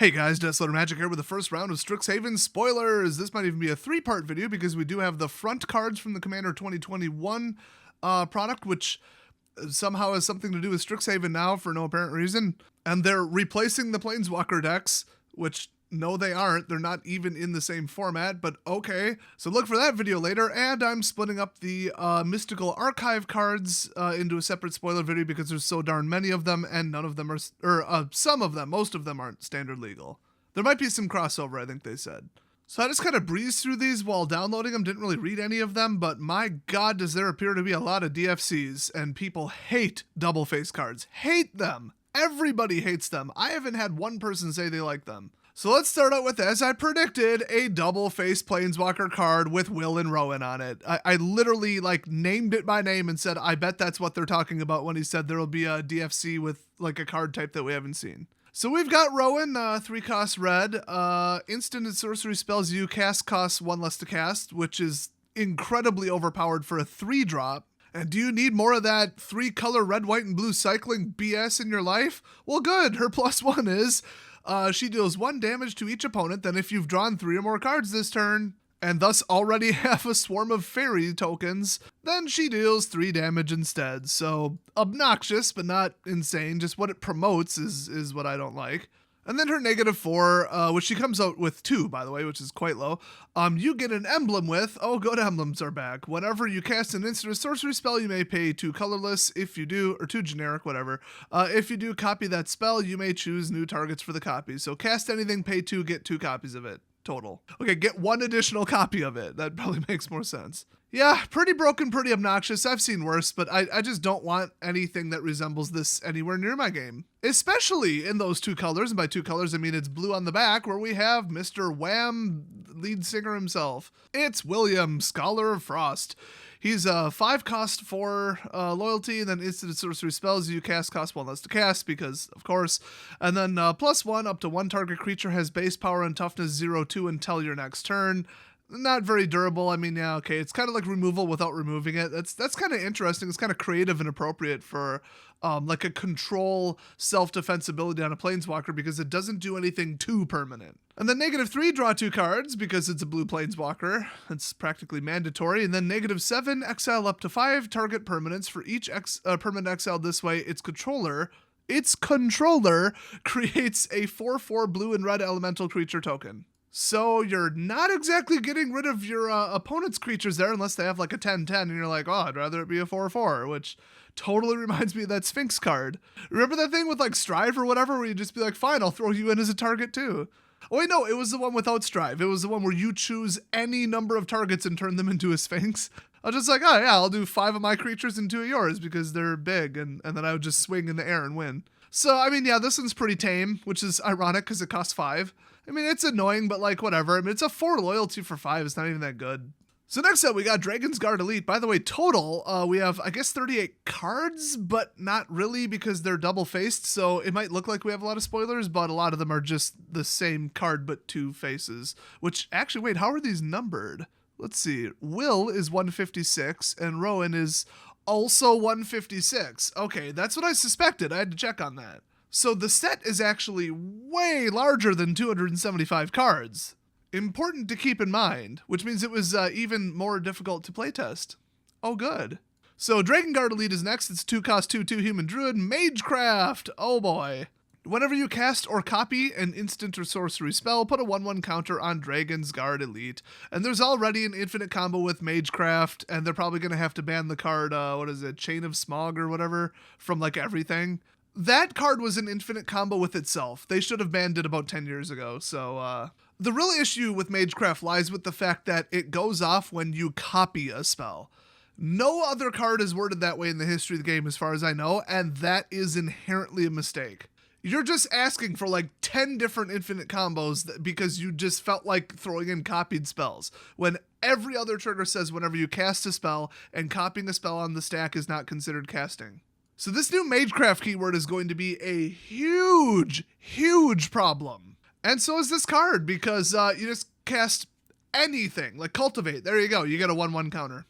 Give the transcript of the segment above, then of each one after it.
Hey guys, Deathslayer Magic here with the first round of Strixhaven spoilers. This might even be a three-part video because we do have the front cards from the Commander 2021 product, which somehow has something to do with Strixhaven now for no apparent reason. And they're replacing the Planeswalker decks, which no they aren't. They're not even in the same format, but okay. So look for that video later, and I'm splitting up the Mystical Archive cards into a separate spoiler video because there's so darn many of them, and none of them are, some of them, most of them aren't standard legal. There might be some crossover, I think they said. So I just kind of breezed through these while downloading them, didn't really read any of them, but my god does there appear to be a lot of DFCs, and people hate double face cards. Hate them! Everybody hates them. I haven't had one person say they like them. So let's start out with, as I predicted, a double-face Planeswalker card with Will and Rowan on it. I literally, named it by name and said, I bet that's what they're talking about when he said there'll be a DFC with, a card type that we haven't seen. So we've got Rowan, 3 cost red. Instant and sorcery spells you cast costs 1 less to cast, which is incredibly overpowered for a 3-drop. And do you need more of that 3-color red, white, and blue cycling BS in your life? Well, good. Her +1 is... she deals 1 damage to each opponent, then if you've drawn 3 or more cards this turn, and thus already have a swarm of fairy tokens, then she deals 3 damage instead. So, obnoxious, but not insane. Just what it promotes is what I don't like. And then her -4, which she comes out with 2, by the way, which is quite low, you get an emblem with, oh, good emblems are back. Whenever you cast an instant or sorcery spell, you may pay 2 colorless. If you do, or 2 generic, whatever. If you do copy that spell, you may choose new targets for the copy. So cast anything, pay 2, get 2 copies of it. Total. Okay, get 1 additional copy of it. That probably makes more sense. Yeah, pretty broken, pretty obnoxious. I've seen worse, but I just don't want anything that resembles this anywhere near my game. Especially in those 2 colors, and by 2 colors I mean it's blue on the back, where we have Mr. Wham, lead singer himself. It's William, Scholar of Frost. He's a 5 cost 4 loyalty, and then instant sorcery spells you cast cost 1 less to cast, because of course. And then +1 up to 1 target creature has base power and toughness 0-2 until your next turn. Not very durable. I mean, yeah, okay. It's kind of like removal without removing it. That's kind of interesting. It's kind of creative and appropriate for a control self-defense ability on a Planeswalker because it doesn't do anything too permanent. And then -3, draw 2 cards because it's a blue Planeswalker. It's practically mandatory. And then -7, exile up to 5 target permanents. For each permanent exiled this way, its controller creates a 4/4 blue and red elemental creature token. So you're not exactly getting rid of your opponent's creatures there unless they have a 10/10 and you're like, oh, I'd rather it be a 4/4, which totally reminds me of that Sphinx card. Remember that thing with Strive or whatever where you just be like, fine, I'll throw you in as a target too. Oh wait, no, it was the one without Strive. It was the one where you choose any number of targets and turn them into a Sphinx. I was just like, oh yeah, I'll do 5 of my creatures and 2 of yours because they're big, and then I would just swing in the air and win. So, I mean, yeah, this one's pretty tame, which is ironic because it costs 5. I mean, it's annoying, but whatever. I mean, it's a 4 loyalty for 5. It's not even that good. So next up, we got Dragon's Guard Elite. By the way, total, we have, I guess, 38 cards, but not really because they're double-faced. So it might look like we have a lot of spoilers, but a lot of them are just the same card, but 2 faces. Which, actually, wait, how are these numbered? Let's see. Will is 156, and Rowan is also 156. Okay, that's what I suspected. I had to check on that. So the set is actually way larger than 275 cards. Important to keep in mind, which means it was even more difficult to playtest. Oh, good. So Dragon Guard Elite is next. It's 2 cost 2/2 human druid, Magecraft. Oh boy. Whenever you cast or copy an instant or sorcery spell, put a 1/1 counter on Dragon's Guard Elite. And there's already an infinite combo with Magecraft, and they're probably going to have to ban the card, Chain of Smog or whatever, from everything. That card was an infinite combo with itself. They should have banned it about 10 years ago. So the real issue with Magecraft lies with the fact that it goes off when you copy a spell. No other card is worded that way in the history of the game as far as I know, and that is inherently a mistake. You're just asking for 10 different infinite combos because you just felt like throwing in copied spells, when every other trigger says whenever you cast a spell and copying a spell on the stack is not considered casting. So this new Magecraft keyword is going to be a huge, huge problem. And so is this card, because you just cast anything, like Cultivate. There you go. You get a 1/1 counter.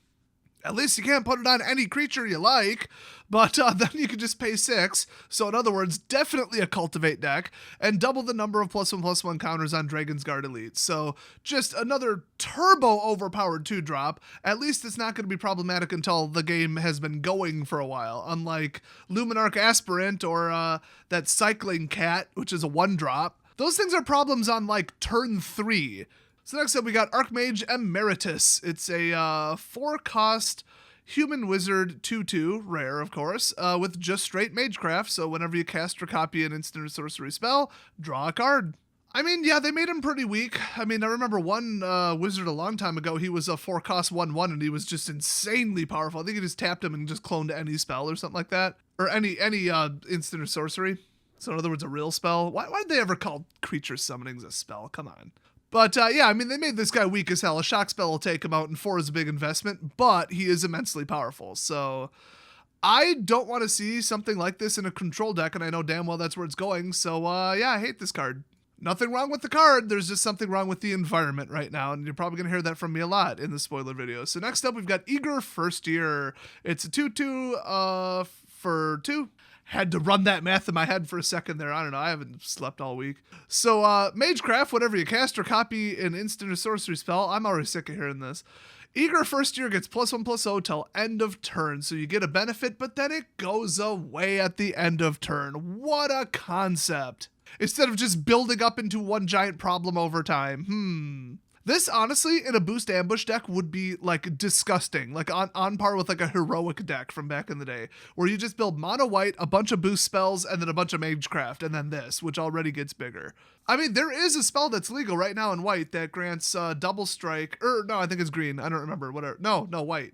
At least you can't put it on any creature you like, but then you can just pay 6. So in other words, definitely a cultivate deck, and double the number of +1/+1 counters on Dragon's Guard Elite. So just another turbo overpowered 2-drop. At least it's not going to be problematic until the game has been going for a while, unlike Luminarch Aspirant or that Cycling Cat, which is a 1-drop. Those things are problems on like turn 3. So next up we got Archmage Emeritus. It's a 4-cost human wizard 2/2, rare of course, with just straight magecraft. So whenever you cast or copy an instant or sorcery spell, draw a card. I mean, yeah, they made him pretty weak. I mean, I remember one wizard a long time ago, he was a 4-cost 1/1 and he was just insanely powerful. I think you just tapped him and just cloned any spell or something like that. Or any instant or sorcery. So in other words, a real spell. Why did they ever call creature summonings a spell? Come on. But yeah, I mean, they made this guy weak as hell. A shock spell will take him out, and 4 is a big investment, but he is immensely powerful. So I don't want to see something like this in a control deck, and I know damn well that's where it's going. So yeah, I hate this card. Nothing wrong with the card. There's just something wrong with the environment right now, and you're probably going to hear that from me a lot in the spoiler video. So next up, we've got Eager First Year. It's a 2/2 for 2. Had to run that math in my head for a second there. I don't know. I haven't slept all week. So, Magecraft, whenever you cast or copy an instant or sorcery spell, I'm already sick of hearing this. Eager First Year gets +1/+0 till end of turn. So you get a benefit, but then it goes away at the end of turn. What a concept. Instead of just building up into one giant problem over time. This, honestly, in a boost ambush deck would be, like, disgusting. Like, on par with, like, a heroic deck from back in the day, where you just build mono white, a bunch of boost spells, and then a bunch of magecraft, and then this, which already gets bigger. I mean, there is a spell that's legal right now in white that grants double strike, no, I think it's green. I don't remember. Whatever. No, white.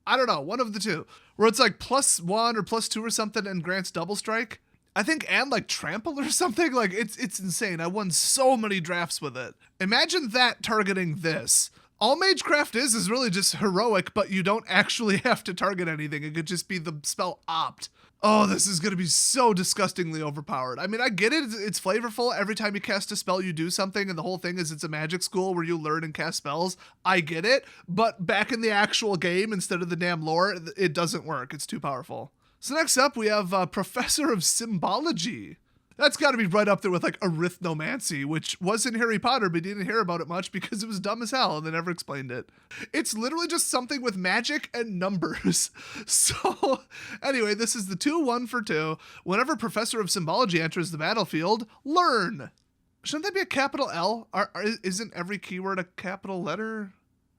I don't know. One of the two. Where it's, like, +1 or +2 or something and grants double strike. I think, and like trample or something. Like, it's insane. I won so many drafts with it. Imagine that targeting this. All Magecraft is really just heroic, but you don't actually have to target anything. It could just be the spell opt. Oh, this is going to be so disgustingly overpowered. I mean, I get it. It's flavorful. Every time you cast a spell, you do something, and the whole thing is it's a magic school where you learn and cast spells. I get it. But back in the actual game, instead of the damn lore, it doesn't work. It's too powerful. So next up, we have Professor of Symbology. That's got to be right up there with like Arithnomancy, which was in Harry Potter, but you didn't hear about it much because it was dumb as hell and they never explained it. It's literally just something with magic and numbers. So anyway, this is the 2/1 for 2. Whenever Professor of Symbology enters the battlefield, learn. Shouldn't that be a capital L? Isn't every keyword a capital letter?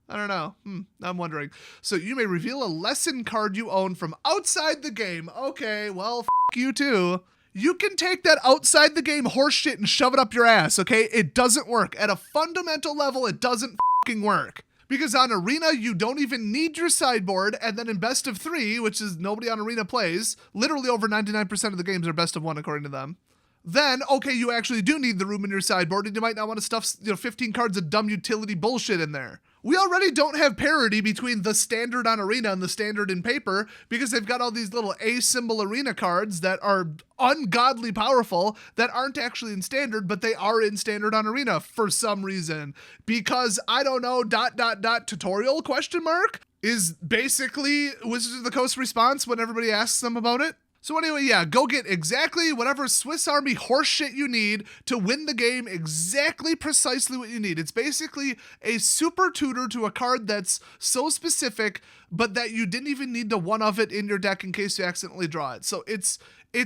I don't know. I'm wondering. So you may reveal a lesson card you own from outside the game. Okay, well, f*** you too. You can take that outside the game horse shit and shove it up your ass, okay? It doesn't work. At a fundamental level, it doesn't f***ing work. Because on Arena, you don't even need your sideboard, and then in Best of 3, which is nobody on Arena plays, literally over 99% of the games are Best of 1 according to them. Then, okay, you actually do need the room in your sideboard, and you might not want to stuff 15 cards of dumb utility bullshit in there. We already don't have parity between the standard on Arena and the standard in paper because they've got all these little A-symbol Arena cards that are ungodly powerful that aren't actually in standard, but they are in standard on Arena for some reason. Because, I don't know, ... tutorial question mark is basically Wizards of the Coast response when everybody asks them about it. So anyway, yeah, go get exactly whatever Swiss Army horseshit you need to win the game, exactly precisely what you need. It's basically a super tutor to a card that's so specific, but that you didn't even need to one of it in your deck in case you accidentally draw it. So it's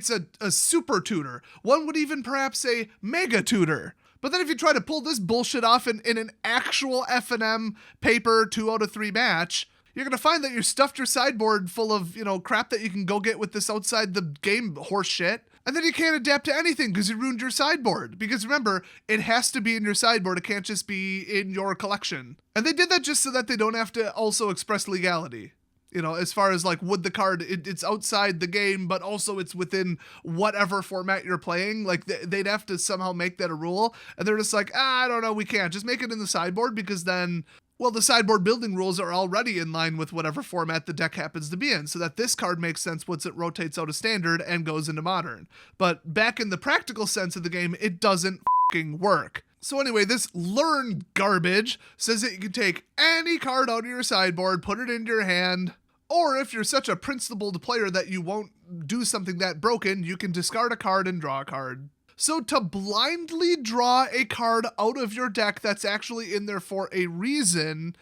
a super tutor. One would even perhaps say mega tutor. But then if you try to pull this bullshit off in an actual F&M paper 2 out of 3 match, you're going to find that you stuffed your sideboard full of, crap that you can go get with this outside the game horse shit. And then you can't adapt to anything because you ruined your sideboard. Because remember, it has to be in your sideboard. It can't just be in your collection. And they did that just so that they don't have to also express legality. As far as like, would the card, it's outside the game, but also it's within whatever format you're playing. Like they'd have to somehow make that a rule. And they're just like, I don't know, we can't. Just make it in the sideboard because then... Well, the sideboard building rules are already in line with whatever format the deck happens to be in, so that this card makes sense once it rotates out of standard and goes into modern. But back in the practical sense of the game, it doesn't f***ing work. So anyway, this learn garbage says that you can take any card out of your sideboard, put it into your hand. Or if you're such a principled player that you won't do something that broken, you can discard a card and draw a card. So to blindly draw a card out of your deck that's actually in there for a reason,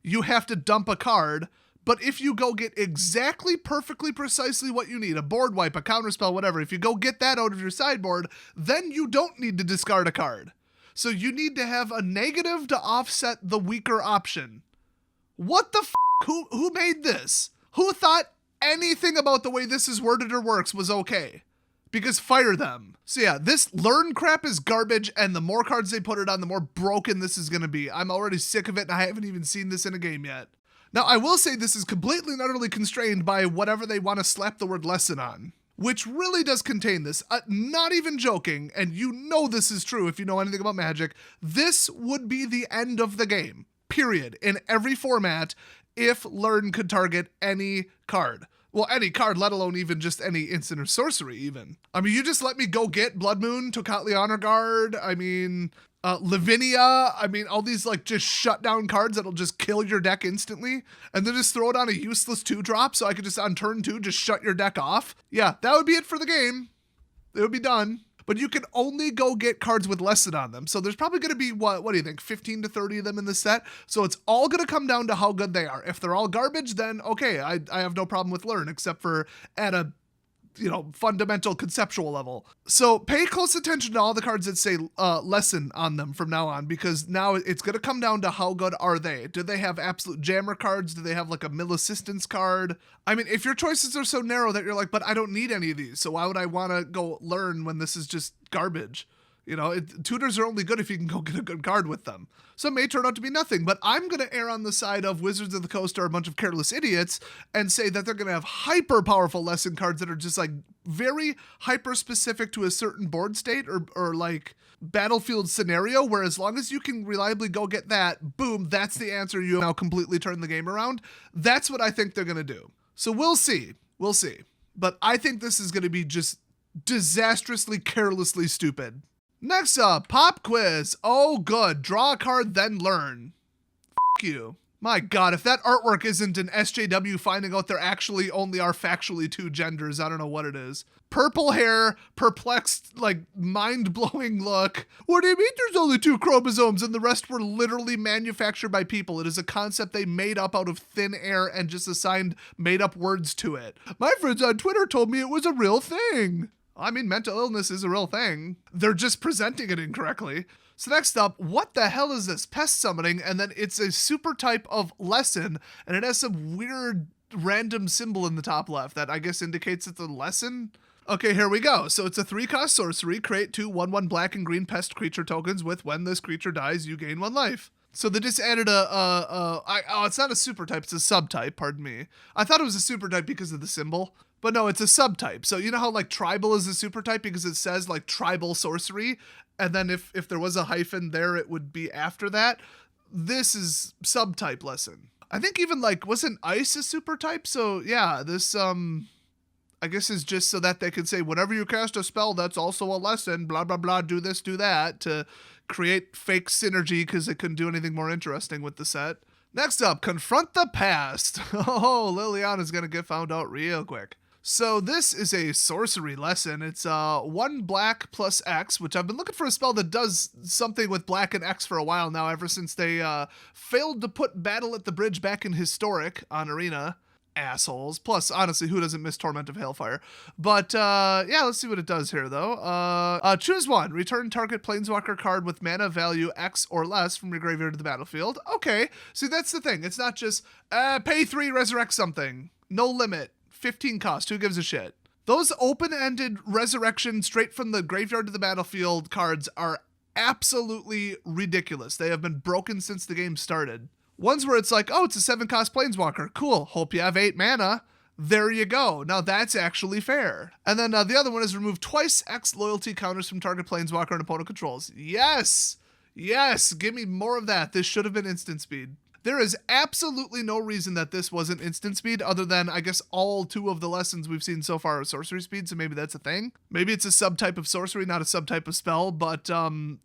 you have to dump a card. But if you go get exactly perfectly precisely what you need, a board wipe, a counterspell, whatever, if you go get that out of your sideboard, then you don't need to discard a card. So you need to have a negative to offset the weaker option. What the f***? Who made this? Who thought anything about the way this is worded or works was okay? Because fire them. So yeah, this learn crap is garbage, and the more cards they put it on, the more broken this is going to be. I'm already sick of it, and I haven't even seen this in a game yet. Now, I will say this is completely and utterly constrained by whatever they want to slap the word lesson on, which really does contain this. Not even joking, and you know this is true if you know anything about Magic, this would be the end of the game, period, in every format, if learn could target any card. Well, any card, let alone even just any instant or sorcery even. I mean, you just let me go get Blood Moon, Tocatli Honor Guard, I mean, Lavinia, I mean, all these like just shut down cards that'll just kill your deck instantly, and then just throw it on a useless 2-drop so I could just on turn 2 just shut your deck off. Yeah, that would be it for the game. It would be done. But you can only go get cards with lesson on them. So there's probably going to be, what do you think, 15 to 30 of them in the set? So it's all going to come down to how good they are. If they're all garbage, then okay, I have no problem with learn, except for at a fundamental conceptual level. So pay close attention to all the cards that say lesson on them from now on, because now it's going to come down to how good are they. Do they have absolute jammer cards? Do they have like a mill assistance card? I mean, if your choices are so narrow that you're like, but I don't need any of these, so why would I want to go learn when this is just garbage? Tutors are only good if you can go get a good card with them. So it may turn out to be nothing, but I'm going to err on the side of Wizards of the Coast are a bunch of careless idiots and say that they're going to have hyper powerful lesson cards that are just like very hyper specific to a certain board state or like battlefield scenario, where as long as you can reliably go get that, boom, that's the answer. You now completely turn the game around. That's what I think they're going to do. So we'll see. We'll see. But I think this is going to be just disastrously, carelessly stupid. Next up, pop quiz. Oh, good. Draw a card, then learn. F*** you. My God, if that artwork isn't an SJW finding out there actually only are factually 2 genders, I don't know what it is. Purple hair, perplexed, like, mind-blowing look. What do you mean there's only 2 chromosomes and the rest were literally manufactured by people? It is a concept they made up out of thin air and just assigned made-up words to it. My friends on Twitter told me it was a real thing. I mean, mental illness is a real thing. They're just presenting it incorrectly. So next up, what the hell is this? Pest Summoning, and then it's a super type of lesson, and it has some weird random symbol in the top left that I guess indicates it's a lesson. Okay, here we go. So it's a 3-cost sorcery. Create 2 1/1 black and green pest creature tokens with when this creature dies, you gain 1 life. So they just added it's not a super type, it's a subtype, pardon me. I thought it was a super type because of the symbol. But no, it's a subtype. So you know how like tribal is a super type because it says like tribal sorcery, and then if there was a hyphen there, it would be after that. This is subtype lesson. I think even like wasn't ice a super type? So yeah, this I guess is just so that they can say whenever you cast a spell, that's also a lesson. Blah blah blah. Do this, do that to create fake synergy because they couldn't do anything more interesting with the set. Next up, Confront the Past. Oh, Liliana's gonna get found out real quick. So this is a sorcery lesson. It's 1 black plus X, which I've been looking for a spell that does something with black and X for a while now, ever since they failed to put Battle at the Bridge back in Historic on Arena. Assholes. Plus, honestly, who doesn't miss Torment of Hailfire? But yeah, let's see what it does here, though. Choose 1. Return target Planeswalker card with mana value X or less from your graveyard to the battlefield. Okay, see, that's the thing. It's not just pay 3, resurrect something. No limit. 15 cost, who gives a shit? Those open-ended resurrection straight from the graveyard to the battlefield cards are absolutely ridiculous. They have been broken since the game started. Ones where it's like, oh, it's a 7-cost Planeswalker. Cool, hope you have 8 mana. There you go. Now that's actually fair. And then the other one is remove twice X loyalty counters from target Planeswalker and opponent controls. Yes! Yes, give me more of that. This should have been instant speed. There is absolutely no reason that this wasn't instant speed other than, I guess, all 2 of the lessons we've seen so far are sorcery speed, so maybe that's a thing. Maybe it's a subtype of sorcery, not a subtype of spell, but the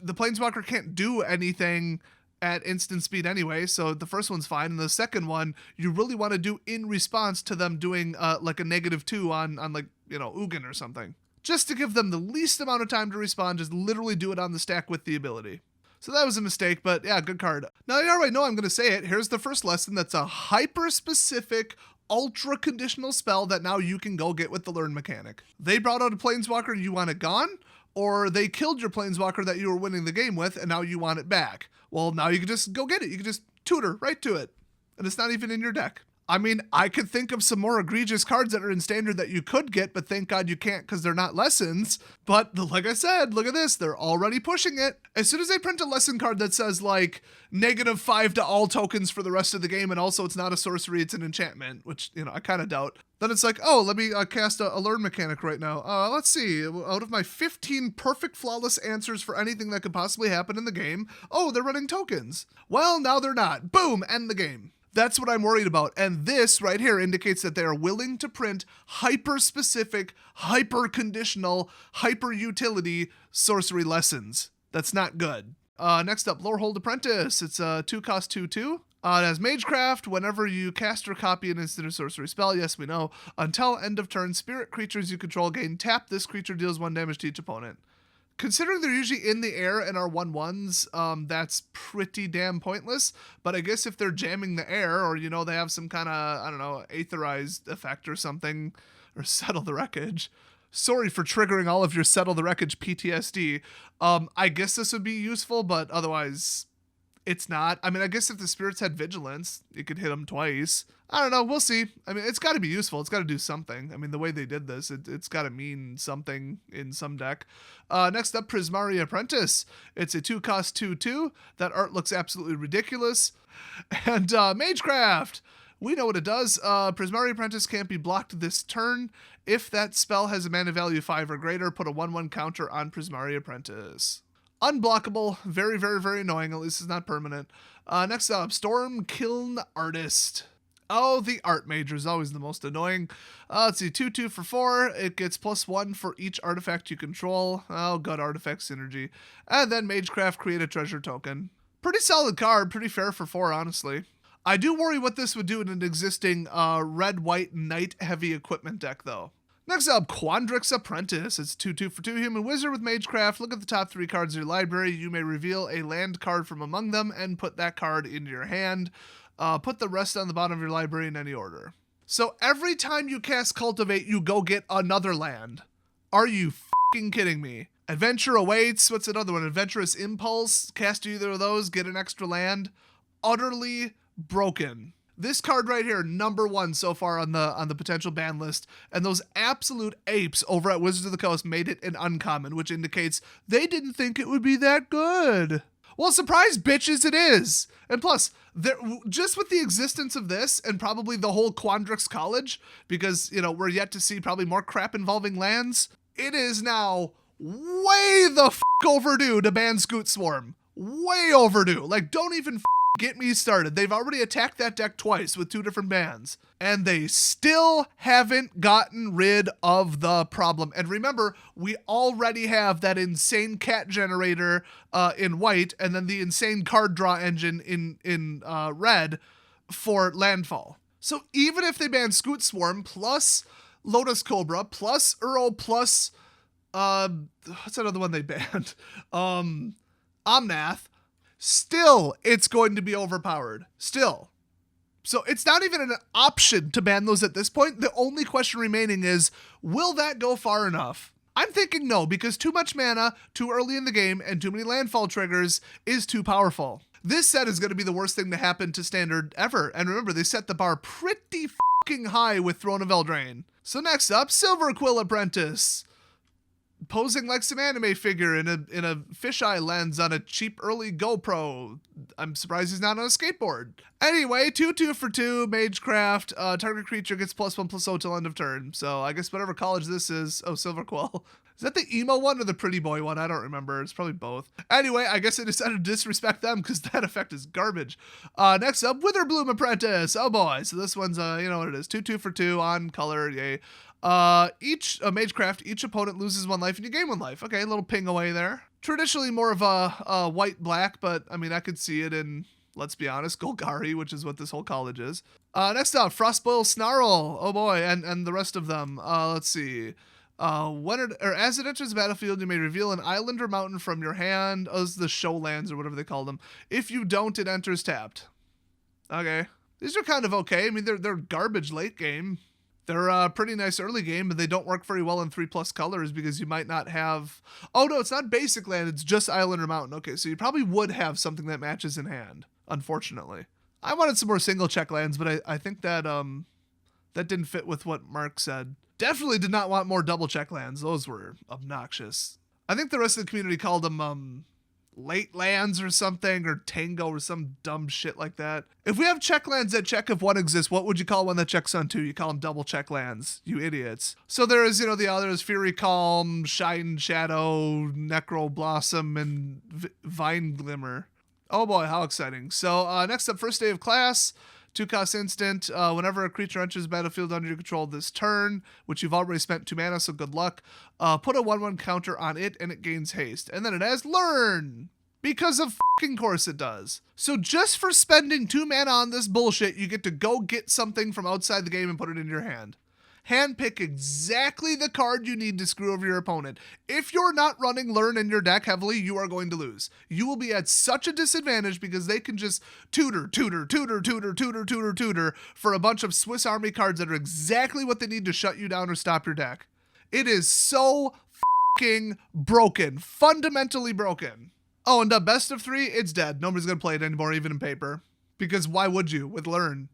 Planeswalker can't do anything at instant speed anyway, so the first one's fine. And the second one, you really want to do in response to them doing like a -2 on like, you know, Ugin or something. Just to give them the least amount of time to respond, just literally do it on the stack with the ability. So that was a mistake, but yeah, good card. Now you already know I'm going to say it. Here's the first lesson that's a hyper-specific, ultra-conditional spell that now you can go get with the Learn mechanic. They brought out a Planeswalker and you want it gone, or they killed your Planeswalker that you were winning the game with and now you want it back. Well, now you can just go get it. You can just tutor right to it. And it's not even in your deck. I mean, I could think of some more egregious cards that are in Standard that you could get, but thank God you can't because they're not lessons. But like I said, look at this. They're already pushing it. As soon as they print a lesson card that says like -5 to all tokens for the rest of the game, and also it's not a sorcery, it's an enchantment, which, you know, I kind of doubt. Then it's like, oh, let me cast a Learn mechanic right now. Let's see. Out of my 15 perfect flawless answers for anything that could possibly happen in the game, oh, they're running tokens. Well, now they're not. Boom, end the game. That's what I'm worried about. And this right here indicates that they are willing to print hyper-specific, hyper-conditional, hyper-utility sorcery lessons. That's not good. Next up, Lorehold Apprentice. It's a 2-cost 2/2. It has Magecraft. Whenever you cast or copy an instant or sorcery spell, yes, we know, until end of turn, spirit creatures you control gain tap. This creature deals 1 damage to each opponent. Considering they're usually in the air and are 1/1s, that's pretty damn pointless. But I guess if they're jamming the air, or, you know, they have some kind of, I don't know, aetherized effect or something, or settle the wreckage. Sorry for triggering all of your settle the wreckage PTSD. I guess this would be useful, but otherwise it's not. I mean, I guess if the spirits had vigilance, you could hit them twice. I don't know. We'll see. I mean, it's got to be useful. It's got to do something. I mean, the way they did this, it's got to mean something in some deck. Next up, Prismaria Apprentice. It's a 2-cost 2/2. That art looks absolutely ridiculous. And Magecraft. We know what it does. Prismaria Apprentice can't be blocked this turn. If that spell has a mana value 5 or greater, put a 1/1 counter on Prismaria Apprentice. Unblockable. Very, very, very annoying. At least it's not permanent. Next up, Storm Kiln Artist. Oh, the art major is always the most annoying. Let's see, 2/2 for 4. It gets +1 for each artifact you control. Oh, good artifact synergy. And then Magecraft, create a treasure token. Pretty solid card. Pretty fair for 4, honestly. I do worry what this would do in an existing red-white knight-heavy equipment deck, though. Next up, Quentins Apprentice. It's 2/2 for 2 human wizard with Magecraft. Look at the top 3 cards of your library. You may reveal a land card from among them and put that card into your hand. Put the rest on the bottom of your library in any order. So every time you cast Cultivate, you go get another land. Are you f***ing kidding me? Adventure Awaits. What's another one? Adventurous Impulse. Cast either of those, get an extra land. Utterly broken. This card right here, number 1 so far on the potential ban list, and those absolute apes over at Wizards of the Coast made it an uncommon, which indicates they didn't think it would be that good. Well, surprise, bitches, it is. And plus, just with the existence of this and probably the whole Quandrix College, because, you know, we're yet to see probably more crap involving lands, it is now way the f*** overdue to ban Scoot Swarm. Way overdue. Like, don't even get me started. They've already attacked that deck twice with 2 different bans, and they still haven't gotten rid of the problem. And remember, we already have that insane cat generator in white, and then the insane card draw engine in red for landfall. So even if they ban Scoot Swarm plus Lotus Cobra plus Earl plus what's another one they banned? Omnath. Still, it's going to be overpowered. Still. So it's not even an option to ban those at this point. The only question remaining is, will that go far enough? I'm thinking no, because too much mana, too early in the game, and too many landfall triggers is too powerful. This set is going to be the worst thing to happen to Standard ever. And remember, they set the bar pretty fucking high with Throne of Eldraine. So next up, Silverquill Apprentice. Posing like some anime figure in a fisheye lens on a cheap early GoPro. I'm surprised he's not on a skateboard. Anyway, 2/2 for 2, Magecraft. Target creature gets +1/+0 till end of turn. So I guess whatever college this is. Oh, Silverquill. Is that the emo one or the pretty boy one? I don't remember. It's probably both. Anyway, I guess I decided to disrespect them because that effect is garbage. Next up, Witherbloom Apprentice. Oh boy. So this one's, you know what it is. 2/2 for 2 on color. Yay. Magecraft, each opponent loses 1 life and you gain 1 life. Okay, a little ping away there. traditionally more of a white-black, but I mean, I could see it in, let's be honest, Golgari, which is what this whole college is. Next up, Frostboil Snarl. Oh boy, and the rest of them. Let's see. As it enters the battlefield, you may reveal an island or mountain from your hand. Oh, this is the show lands or whatever they call them. If you don't, it enters tapped. Okay. These are kind of okay. I mean, they're garbage late game. They're pretty nice early game, but they don't work very well in 3+ colors because you might not have... Oh, no, it's not basic land. It's just island or mountain. Okay, so you probably would have something that matches in hand, unfortunately. I wanted some more single check lands, but I think that that didn't fit with what Mark said. Definitely did not want more double check lands. Those were obnoxious. I think the rest of the community called them late lands or something, or tango or some dumb shit like that. If we have check lands that check if one exists, what would you call one that checks on two? You call them double check lands, you idiots. So there's, the others, Fury Calm, Shine Shadow, Necro Blossom, and Vine Glimmer. Oh boy, how exciting. So next up, first day of class. 2 COS Instant, whenever a creature enters the battlefield under your control this turn, which you've already spent 2 mana, so good luck, put a 1/1 counter on it and it gains haste. And then it has Learn! Because of fucking course it does. So just for spending 2 mana on this bullshit, you get to go get something from outside the game and put it in your hand. Handpick exactly the card you need to screw over your opponent. If you're not running Learn in your deck heavily, you are going to lose. You will be at such a disadvantage because they can just tutor for a bunch of Swiss Army cards that are exactly what they need to shut you down or stop your deck. It is so fucking broken. Fundamentally broken. Oh, and the best of 3, it's dead. Nobody's going to play it anymore, even in paper. Because why would you with Learn?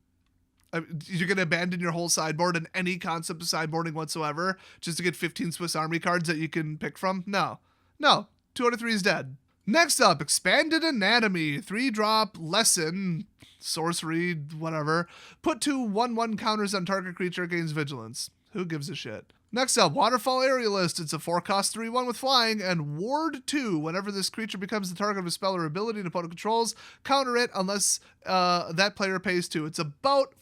You're going to abandon your whole sideboard and any concept of sideboarding whatsoever just to get 15 Swiss Army cards that you can pick from? No. 2 out of 3 is dead. Next up, Expanded Anatomy. 3-drop, lesson, sorcery, whatever. Put 2 1/1 counters on target creature, gains vigilance. Who gives a shit? Next up, Waterfall Aerialist. It's a 4-cost 3/1 with flying and Ward 2. Whenever this creature becomes the target of a spell or ability and opponent controls, counter it unless that player pays 2. It's about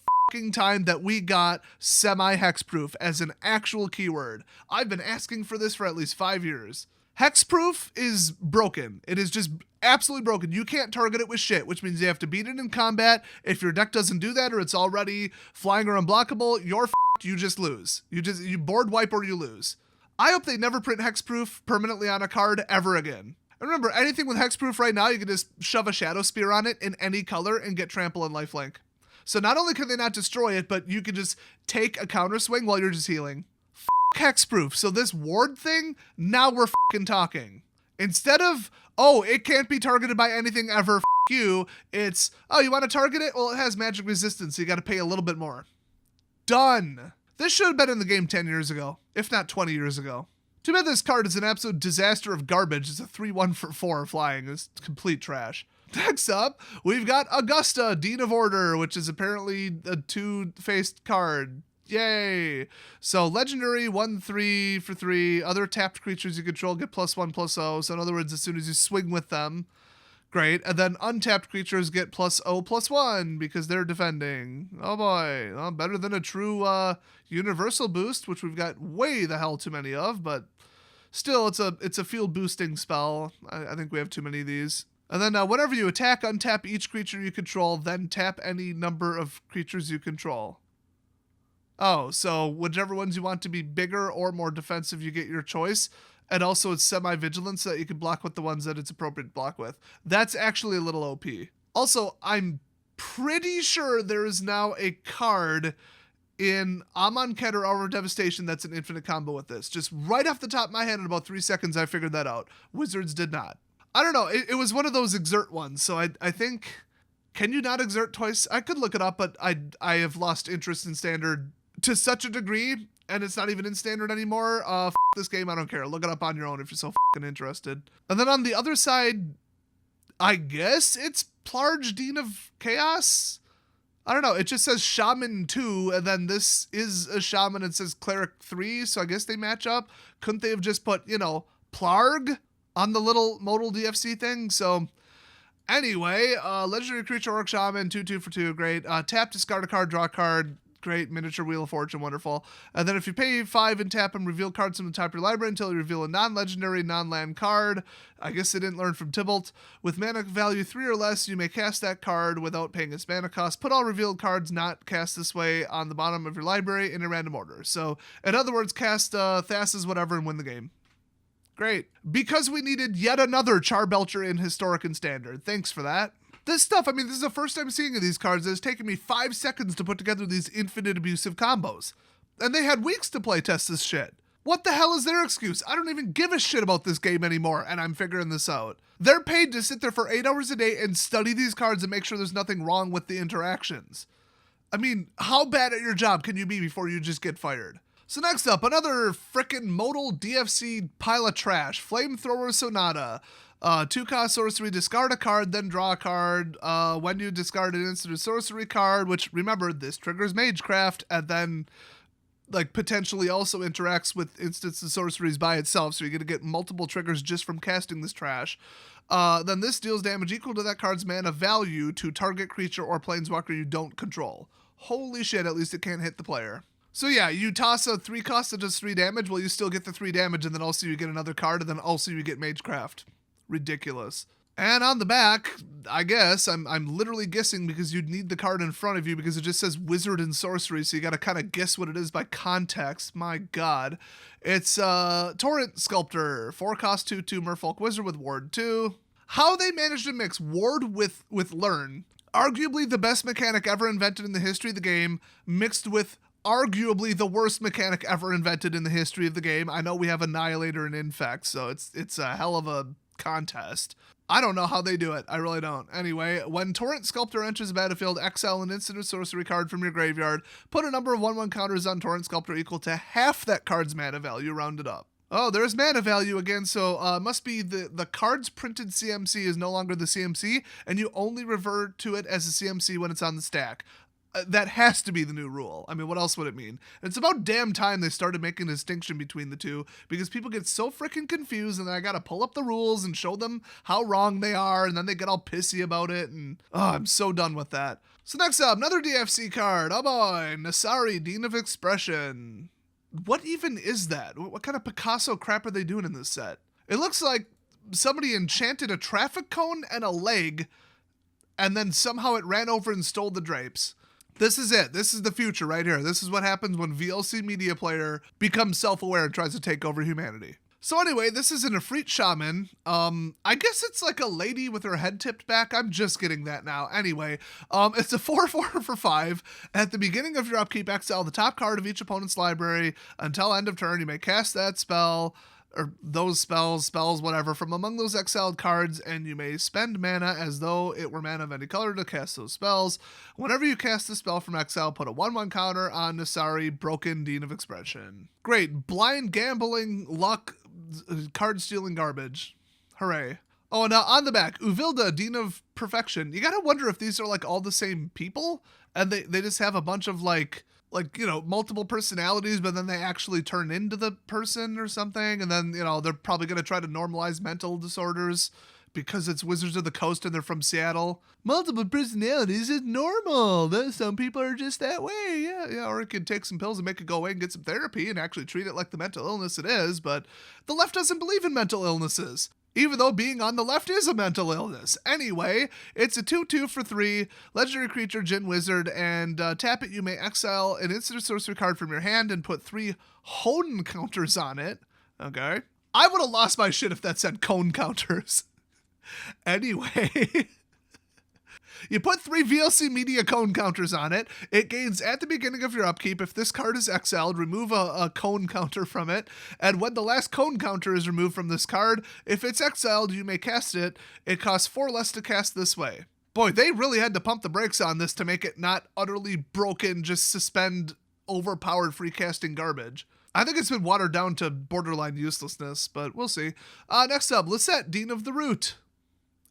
time that we got semi-hexproof as an actual keyword. I've been asking for this for at least 5 years. Hexproof is broken. It is just absolutely broken. You can't target it with shit, which means you have to beat it in combat. If your deck doesn't do that or it's already flying or unblockable, you're f***ed. You just lose. You board wipe or you lose. I hope they never print hexproof permanently on a card ever again. And remember, anything with hexproof right now, you can just shove a Shadow Spear on it in any color and get trample and lifelink. So not only can they not destroy it, but you can just take a counter swing while you're just healing. Hexproof. So this ward thing, now we're fucking talking. Instead of, oh, it can't be targeted by anything ever, you, it's, oh, you want to target it? Well, it has magic resistance, so you got to pay a little bit more. Done. This should have been in the game 10 years ago, if not 20 years ago. Too bad this card is an absolute disaster of garbage. It's a 3/1 for 4 flying. It's complete trash. Next up, we've got Augusta, Dean of Order, which is apparently a 2-faced card. Yay! So legendary 1/3 for 3. Other tapped creatures you control get +1/+0. So in other words, as soon as you swing with them, great. And then untapped creatures get +0/+1 because they're defending. Oh boy, well, better than a true universal boost, which we've got way the hell too many of. But still, it's a field boosting spell. I think we have too many of these. And then whenever you attack, untap each creature you control, then tap any number of creatures you control. Oh, so whichever ones you want to be bigger or more defensive, you get your choice. And also it's semi-vigilant so that you can block with the ones that it's appropriate to block with. That's actually a little OP. Also, I'm pretty sure there is now a card in Amonkhet or Hour of Devastation that's an infinite combo with this. Just right off the top of my head in about 3 seconds, I figured that out. Wizards did not. I don't know. It was one of those exert ones. So I think, can you not exert twice? I could look it up, but I have lost interest in Standard to such a degree, and it's not even in Standard anymore. This game, I don't care. Look it up on your own if you're so fucking interested. And then on the other side, I guess it's Plarge, Dean of Chaos? I don't know. It just says Shaman 2, and then this is a Shaman and says Cleric 3, so I guess they match up. Couldn't they have just put, Plarg on the little modal DFC thing? So anyway, legendary creature Orc Shaman, 2/2 for 2, great. Tap, discard a card, draw a card. Great. Miniature Wheel of Fortune, wonderful. And then if you pay 5 and tap and reveal cards from the top of your library until you reveal a non-legendary, non-land card. I guess they didn't learn from Tybalt. With mana value 3 or less, you may cast that card without paying its mana cost. Put all revealed cards not cast this way on the bottom of your library in a random order. So, in other words, cast Thassa's whatever and win the game. Great. Because we needed yet another Charbelcher in Historic and Standard. Thanks for that. This stuff, I mean, this is the first time seeing of these cards. It's taken me 5 seconds to put together these infinite abusive combos. And they had weeks to play test this shit. What the hell is their excuse? I don't even give a shit about this game anymore, and I'm figuring this out. They're paid to sit there for 8 hours a day and study these cards and make sure there's nothing wrong with the interactions. I mean, how bad at your job can you be before you just get fired? So next up, another frickin' modal DFC pile of trash. Flamethrower Sonata. 2-cost sorcery, discard a card, then draw a card. When you discard an instant or sorcery card, which, remember, this triggers Magecraft, and then, like, potentially also interacts with instants and sorceries by itself, so you're going to get multiple triggers just from casting this trash. Then this deals damage equal to that card's mana value to target creature or planeswalker you don't control. Holy shit, at least it can't hit the player. So yeah, you toss a 3-cost that does 3 damage, well, you still get the 3 damage, and then also you get another card, and then also you get Magecraft. Ridiculous. And on the back, I guess, I'm literally guessing because you'd need the card in front of you because it just says Wizard and Sorcery, so you gotta kind of guess what it is by context. My god. It's Torrent Sculptor, 4-cost 2/2 Merfolk Wizard with Ward 2. How they managed to mix Ward with Learn, arguably the best mechanic ever invented in the history of the game, mixed with arguably the worst mechanic ever invented in the history of the game. I know we have Annihilator and Infect, so it's a hell of a contest. I don't know how they do it. I really don't. Anyway, when Torrent Sculptor enters the battlefield, exile an instant or sorcery card from your graveyard. Put a number of 1/1 counters on Torrent Sculptor equal to half that card's mana value, rounded up. Oh, there's mana value again, so must be the card's printed CMC is no longer the CMC, and you only revert to it as a CMC when it's on the stack. That has to be the new rule. I mean, what else would it mean? And it's about damn time they started making a distinction between the two, because people get so freaking confused, and then I gotta pull up the rules and show them how wrong they are, and then they get all pissy about it, and I'm so done with that. So next up, another DFC card. Oh boy, Nasari, Dean of Expression. What even is that? What kind of Picasso crap are they doing in this set? It looks like somebody enchanted a traffic cone and a leg, and then somehow it ran over and stole the drapes. This is it. This is the future right here. This is what happens when VLC Media Player becomes self-aware and tries to take over humanity. So anyway, this is an Ifrit Shaman. I guess it's like a lady with her head tipped back. I'm just getting that now. Anyway, it's a 4/4 for 5. At the beginning of your upkeep, exile the top card of each opponent's library. Until end of turn, you may cast that spell, or those spells, whatever, from among those exiled cards, and you may spend mana as though it were mana of any color to cast those spells. Whenever you cast a spell from exile, put a 1/1 counter on Nasari, Broken Dean of Expression. Great. Blind gambling, luck, card stealing garbage. Hooray. Oh, and on the back, Uvilda, Dean of Perfection. You gotta wonder if these are like all the same people, and they just have a bunch of like, you know, multiple personalities, but then they actually turn into the person or something. And then, you know, they're probably going to try to normalize mental disorders because it's Wizards of the Coast and they're from Seattle. Multiple personalities is normal. Some people are just that way. Yeah. Or it could take some pills and make it go away and get some therapy and actually treat it like the mental illness it is. But the left doesn't believe in mental illnesses, even though being on the left is a mental illness. Anyway, it's a 2/2 for 3, legendary creature, Djinn Wizard, and tap it, you may exile an instant or sorcery card from your hand and put 3 Hoden counters on it. Okay. I would have lost my shit if that said cone counters. Anyway, you put 3 VLC Media cone counters on it. It gains at the beginning of your upkeep. If this card is exiled, remove a cone counter from it. And when the last cone counter is removed from this card, if it's exiled, you may cast it. It costs 4 less to cast this way. Boy, they really had to pump the brakes on this to make it not utterly broken, just suspend overpowered free casting garbage. I think it's been watered down to borderline uselessness, but we'll see. Next up, Lisette, Dean of the Root.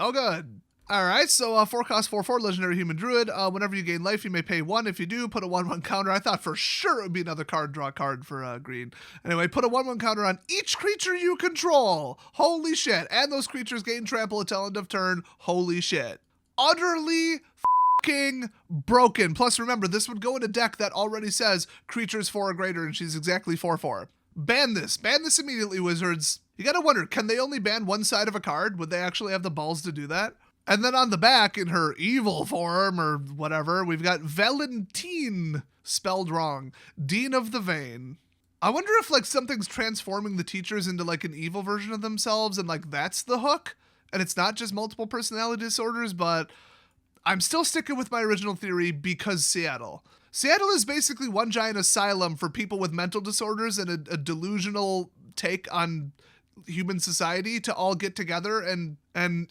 Oh, good. Alright, so 4-cost 4/4 legendary human druid. Whenever you gain life, you may pay 1. If you do, put a 1/1 counter. I thought for sure it would be another card, draw a card for green. Anyway, put a 1/1 counter on each creature you control. Holy shit. And those creatures gain trample until end of turn. Holy shit. Utterly fucking broken. Plus, remember, this would go in a deck that already says creatures 4 or greater, and she's exactly 4/4. Ban this. Ban this immediately, Wizards. You gotta wonder, can they only ban one side of a card? Would they actually have the balls to do that? And then on the back, in her evil form or whatever, we've got Valentine, spelled wrong, Dean of the Vein. I wonder if like something's transforming the teachers into like an evil version of themselves and like that's the hook. And it's not just multiple personality disorders, but I'm still sticking with my original theory because Seattle. Seattle is basically one giant asylum for people with mental disorders and a delusional take on human society to all get together and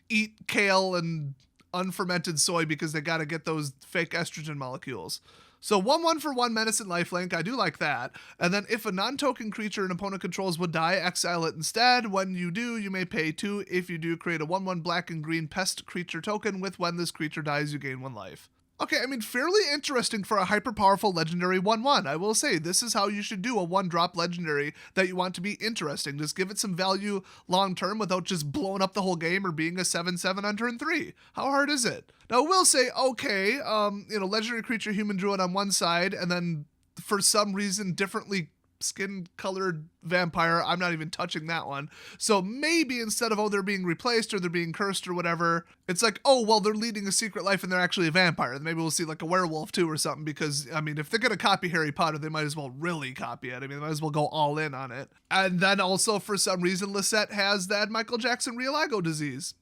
eat kale and unfermented soy because they got to get those fake estrogen molecules. So 1/1 for 1 menace and lifelink. I do like that. And then if a non-token creature an opponent controls would die, exile it instead. When you do, you may pay 2. If you do, create a 1/1 black and green pest creature token with when this creature dies, you gain 1 life. Okay, I mean, fairly interesting for a hyper-powerful legendary 1/1. I will say, this is how you should do a 1-drop legendary that you want to be interesting. Just give it some value long-term without just blowing up the whole game or being a 7/7 on turn 3. How hard is it? Now, we'll say, okay, legendary creature, human druid on one side, and then for some reason, differently skin-colored vampire. I'm not even touching that one. So maybe instead of, they're being replaced or they're being cursed or whatever, it's like, they're leading a secret life and they're actually a vampire. Maybe we'll see like a werewolf too or something because, I mean, if they're going to copy Harry Potter, they might as well really copy it. I mean, they might as well go all in on it. And then also, for some reason, Lisette has that Michael Jackson Realago disease,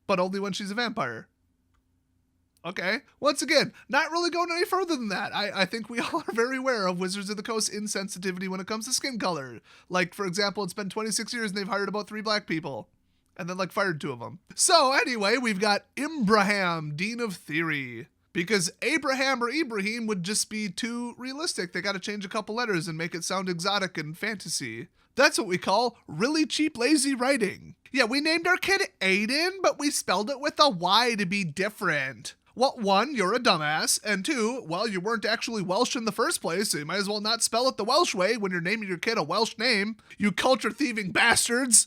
but only when she's a vampire. Okay. Once again, not really going any further than that. I think we all are very aware of Wizards of the Coast insensitivity when it comes to skin color. Like, for example, it's been 26 years and they've hired about 3 black people. And then, like, fired 2 of them. So, anyway, we've got Ibrahim, Dean of Theory. Because Abraham or Ibrahim would just be too realistic. They got to change a couple letters and make it sound exotic and fantasy. That's what we call really cheap, lazy writing. Yeah, we named our kid Aiden, but we spelled it with a Y to be different. Well, 1, you're a dumbass, and 2, well, you weren't actually Welsh in the first place, so you might as well not spell it the Welsh way when you're naming your kid a Welsh name, you culture-thieving bastards.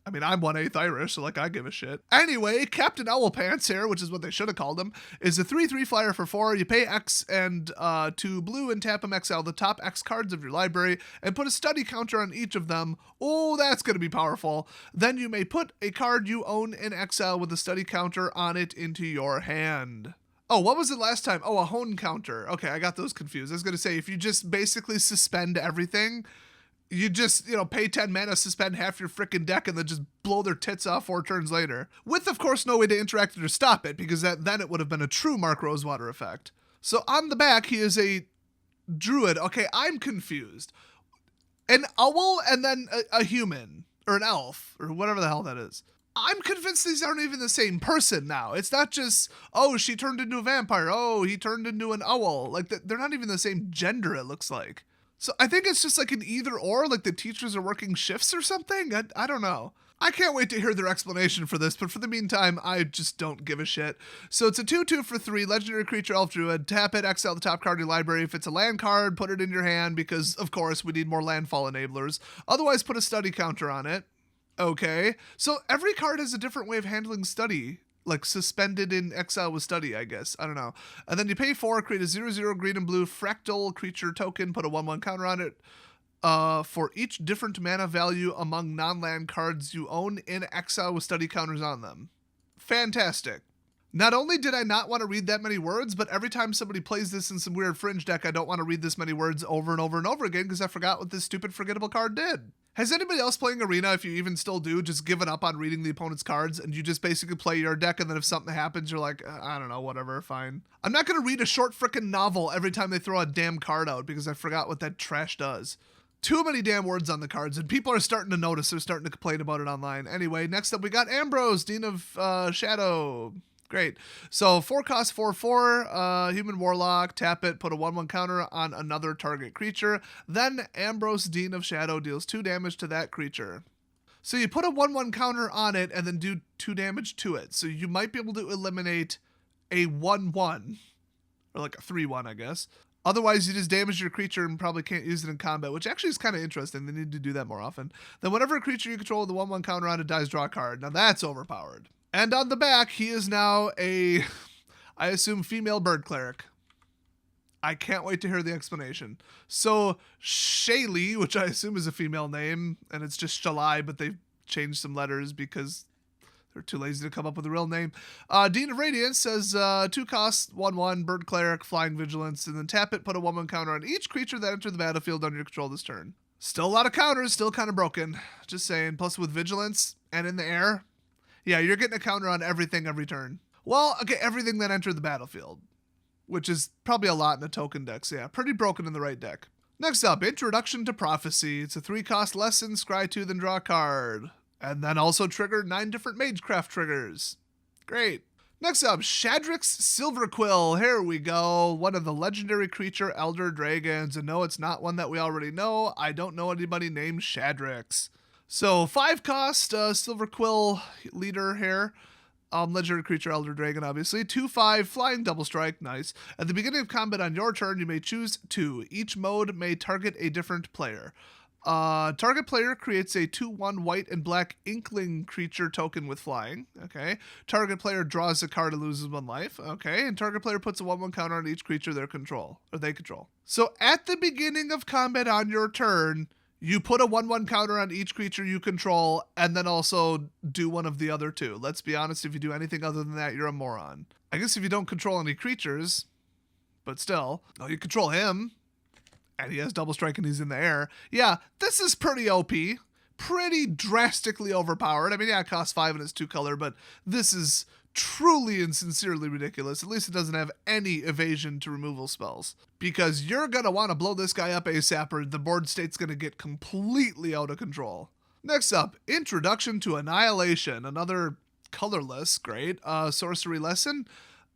I mean, I'm 1/8 Irish, so like I give a shit. Anyway, Captain Owlpants here, which is what they should have called him, is a 3/3 flyer for 4. You pay X and 2 blue and tap him, exile the top X cards of your library and put a study counter on each of them. Oh, that's going to be powerful. Then you may put a card you own in exile with a study counter on it into your hand. Oh, what was it last time? Oh, a hone counter. Okay, I got those confused. I was going to say, if you just basically suspend everything, you just, pay 10 mana, suspend half your frickin' deck, and then just blow their tits off 4 turns later. With, of course, no way to interact it or stop it, because then it would have been a true Mark Rosewater effect. So on the back, he is a druid. Okay, I'm confused. An owl and then a human, or an elf, or whatever the hell that is. I'm convinced these aren't even the same person now. It's not just, she turned into a vampire. He turned into an owl. Like, they're not even the same gender, it looks like. So I think it's just like an either or, like the teachers are working shifts or something. I don't know. I can't wait to hear their explanation for this, but for the meantime, I just don't give a shit. So it's a 2/2 for 3, legendary creature, elf druid. Tap it, exile the top card of your library. If it's a land card, put it in your hand because, of course, we need more landfall enablers. Otherwise, put a study counter on it. Okay. So every card has a different way of handling study. Like suspended in exile with study, I guess. I don't know. And then you pay 4, create a 0/0 green and blue fractal creature token, put a 1/1 counter on it for each different mana value among non-land cards you own in exile with study counters on them. Fantastic. Not only did I not want to read that many words, but every time somebody plays this in some weird fringe deck, I don't want to read this many words over and over and over again because I forgot what this stupid forgettable card did. Has anybody else playing Arena, if you even still do, just given up on reading the opponent's cards and you just basically play your deck and then if something happens, you're like, I don't know, whatever, fine. I'm not going to read a short frickin' novel every time they throw a damn card out because I forgot what that trash does. Too many damn words on the cards, and people are starting to notice. They're starting to complain about it online. Anyway, next up we got Ambrose, Dean of Shadow. Great. So 4 cost 4/4, human warlock, tap it, put a 1/1 counter on another target creature. Then Ambrose, Dean of Shadow, deals 2 damage to that creature. So you put a 1/1 counter on it and then do 2 damage to it. So you might be able to eliminate a 1/1, or like a 3/1, I guess. Otherwise, you just damage your creature and probably can't use it in combat, which actually is kind of interesting. They need to do that more often. Then whenever a creature you control with a 1/1 counter on it dies, draw a card. Now that's overpowered. And on the back, he is now a... I assume female bird cleric. I can't wait to hear the explanation. So Shaylee, which I assume is a female name, and it's just Shalai, but they've changed some letters because they're too lazy to come up with a real name. Dean of Radiance says 2 costs, 1/1, bird cleric, flying vigilance, and then tap it, put a 1/1 counter on each creature that entered the battlefield under your control this turn. Still a lot of counters, still kind of broken. Just saying. Plus with vigilance and in the air, yeah, you're getting a counter on everything every turn. Well, okay, everything that entered the battlefield, which is probably a lot in a token deck. So yeah, pretty broken in the right deck. Next up, Introduction to Prophecy. It's a 3-cost lesson, scry 2, then draw a card. And then also trigger 9 different Magecraft triggers. Great. Next up, Shadrix's Silverquill. Here we go. One of the legendary creature Elder Dragons. And no, it's not one that we already know. I don't know anybody named Shadrix. So 5-cost Silverquill Leader here. Legendary creature Elder Dragon, obviously. 2/5, flying double strike, nice. At the beginning of combat on your turn, you may choose 2. Each mode may target a different player. Target player creates a 2/1 white and black inkling creature token with flying. Okay. Target player draws a card and loses 1 life. Okay. And target player puts a 1/1 counter on each creature they control. So at the beginning of combat on your turn, you put a 1/1 counter on each creature you control, and then also do one of the other 2. Let's be honest, if you do anything other than that, you're a moron. I guess if you don't control any creatures, but still, oh, you control him, and he has double strike and he's in the air. Yeah, this is pretty OP. Pretty drastically overpowered. I mean, yeah, it costs 5 and it's 2 color, but this is truly and sincerely ridiculous. At least it doesn't have any evasion to removal spells. Because you're going to want to blow this guy up ASAP or the board state's going to get completely out of control. Next up, Introduction to Annihilation. Another colorless, great, sorcery lesson.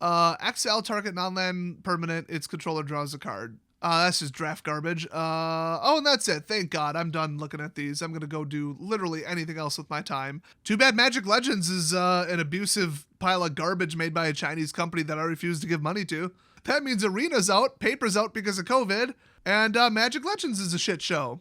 Exile target non-land permanent, its controller draws a card. That's just draft garbage. Oh, and that's it. Thank God. I'm done looking at these. I'm going to go do literally anything else with my time. Too bad Magic Legends is an abusive pile of garbage made by a Chinese company that I refuse to give money to. That means Arena's out, Paper's out because of COVID, and Magic Legends is a shit show.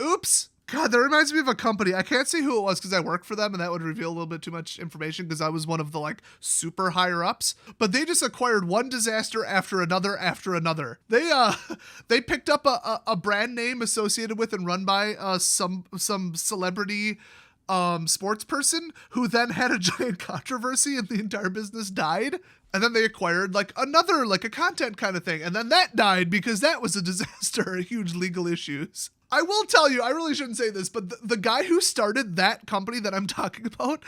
Oops. God, that reminds me of a company. I can't say who it was because I work for them, and that would reveal a little bit too much information because I was one of the super higher ups. But they just acquired one disaster after another after another. They picked up a brand name associated with and run by some celebrity sports person who then had a giant controversy and the entire business died. And then they acquired another a content kind of thing, and then that died because that was a disaster, huge legal issues. I will tell you, I really shouldn't say this, but the guy who started that company that I'm talking about,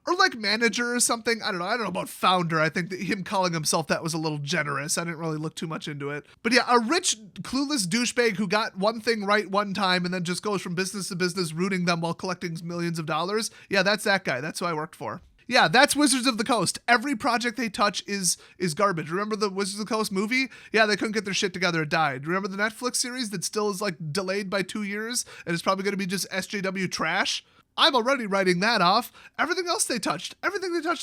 or manager or something, I don't know about founder. I think that him calling himself that was a little generous. I didn't really look too much into it. But yeah, a rich, clueless douchebag who got one thing right one time and then just goes from business to business rooting them while collecting millions of dollars. Yeah, that's that guy. That's who I worked for. Yeah, that's Wizards of the Coast. Every project they touch is garbage. Remember the Wizards of the Coast movie? Yeah, they couldn't get their shit together. It died. Remember the Netflix series that still is delayed by 2 years and it's probably going to be just SJW trash? I'm already writing that off. Everything they touched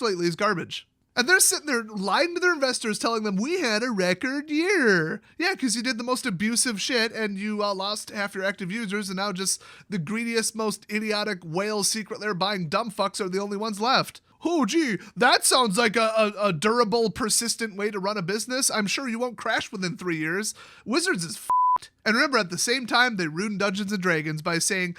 lately is garbage. And they're sitting there lying to their investors telling them we had a record year. Yeah, because you did the most abusive shit and you lost half your active users and now just the greediest, most idiotic whale secret lair buying dumb fucks are the only ones left. Oh, gee, that sounds like a durable, persistent way to run a business. I'm sure you won't crash within 3 years. Wizards is f***ed. And remember, at the same time, they ruined Dungeons & Dragons by saying,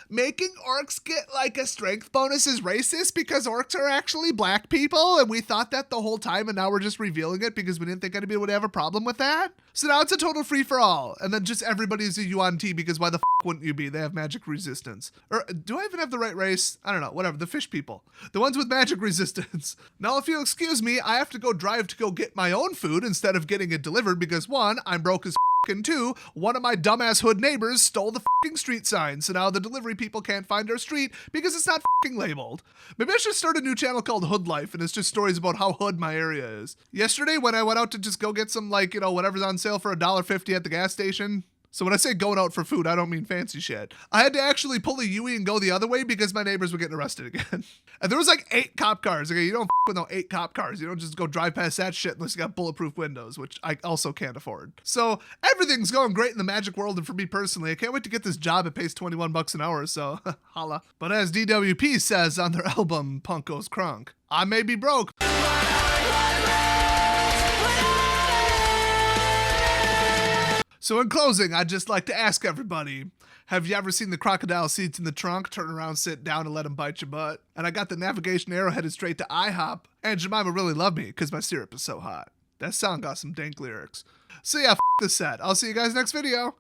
making orcs get a strength bonus is racist because orcs are actually black people, and we thought that the whole time, and now we're just revealing it because we didn't think anybody would have a problem with that. So now it's a total free-for-all, and then just everybody's a Yuan Ti because why the f*** wouldn't you be? They have magic resistance. Or do I even have the right race? I don't know, whatever, the fish people. The ones with magic resistance. Now, if you'll excuse me, I have to go drive to go get my own food instead of getting it delivered because 1, I'm broke as and 2, one of my dumbass hood neighbors stole the fucking street sign, so now the delivery people can't find our street because it's not fucking labeled. Maybe I should start a new channel called Hood Life, and it's just stories about how hood my area is. Yesterday, when I went out to just go get some, whatever's on sale for $1.50 at the gas station, So when I say going out for food, I don't mean fancy shit. I had to actually pull a Yui and go the other way because my neighbors were getting arrested again. And there was like 8 cop cars. Okay, you don't with no 8 cop cars. You don't just go drive past that shit unless you got bulletproof windows, which I also can't afford. So everything's going great in the magic world, and for me personally, I can't wait to get this job. It pays $21 an hour, so holla. But as DWP says on their album, Punk Goes Crunk, I may be broke. So in closing, I'd just like to ask everybody, have you ever seen the crocodile seats in the trunk? Turn around, sit down, and let them bite your butt. And I got the navigation arrow headed straight to IHOP. And Jemima really loved me because my syrup is so hot. That song got some dank lyrics. So yeah, this set. I'll see you guys next video.